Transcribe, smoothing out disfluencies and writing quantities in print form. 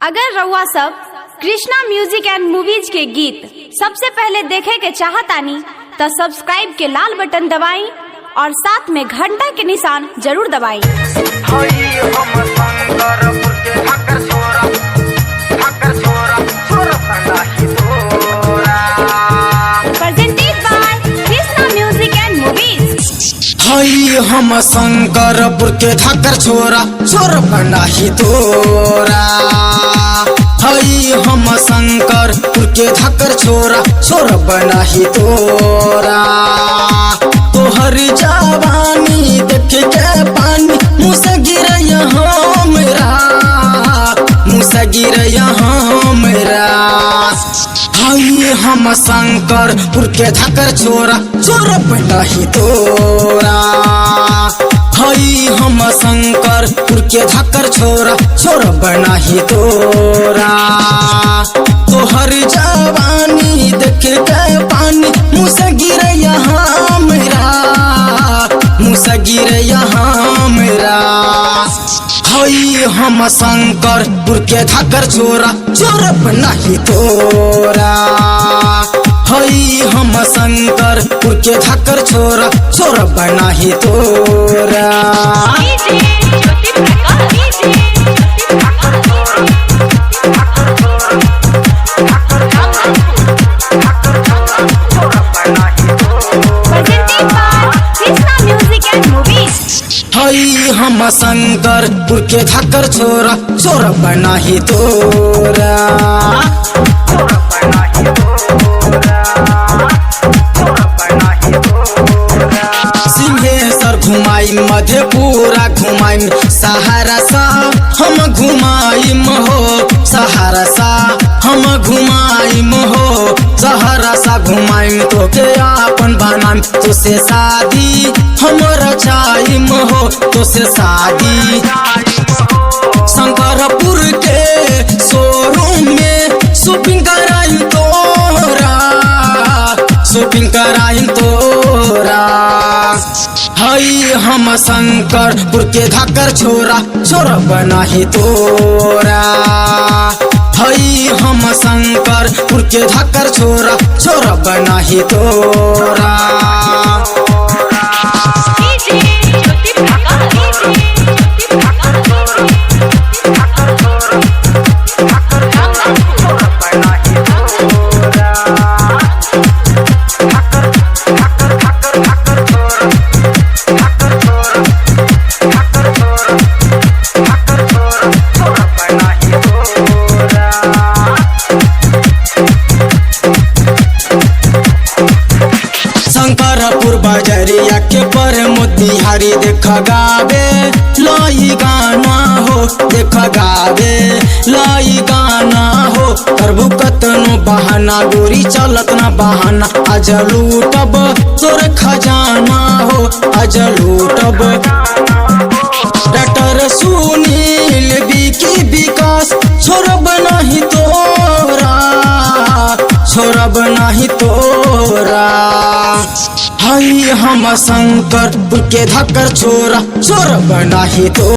अगर रउआ सब कृष्णा म्यूजिक एंड मूवीज के गीत सबसे पहले देखे के चाहतानी तो सब्सक्राइब के लाल बटन दबाई और साथ में घंटा के निशान जरूर दबाई। Presented by Krishna music and movies. हई हम शंकरपुर के धाकर छोरा छोर बनाही तोरा। हई हम शंकरपुर के धाकर छोरा छोर बनाही तोरा। तोहर जवानी देख के पानी मुँह से गिर यहाँ मेरा, मुँह से गिर यहाँ मेरा। हई हम शंकरपुर के धाकर छोरा छोर बनाही तोरा। हई हम शंकरपुर के धाकर छोरा छोर बनाही तोरा। तोहर जवानी देख के पानी मुँह से गिर यहाँ मेरा, मुँह से गिर यहाँ मेरा। हई हम शंकरपुर के धाकर छोरा छोर बनाही तोरा। हई हम शंकरपुर के धाकर छोरा छोर बनाही तोरा। हई हम शंकरपुर के धाकर छोरा छोर बनाही तोरा। सिंहेश्वर घुमाई, मधेपुरा घुमाई, सहरसा हम घुमाई हो, सहरसा हम घुमाई हो, सहरसा घुमाई तो के आपन बनाई। तुसे शादी हम रचाई हो, तुसे शादी शंकरपुर के शोरूम में शॉपिंग कराई तोरा, शॉपिंग कराई तोरा। हई हम शंकरपुर के धाकर छोरा छोर बनाही तोरा। हई हम शंकरपुर के धाकर छोरा छोर बनाही तोरा। शंकरपुर बजरिया के पर मोतिहारी देख गावे लाई गाना हो, देख गावे लाई गाना हो। करबू कतनो बहाना गोरी चलत ना बहाना, आज लूटब तोर खजाना हो, आज लूटब। डॉक्टर सुनील विकी विकास छोड़ब नहीं तोरा, छोड़ब नहीं तोरा। हई हम शंकरपुर के धाकर छोरा छोर बनाही तोरा।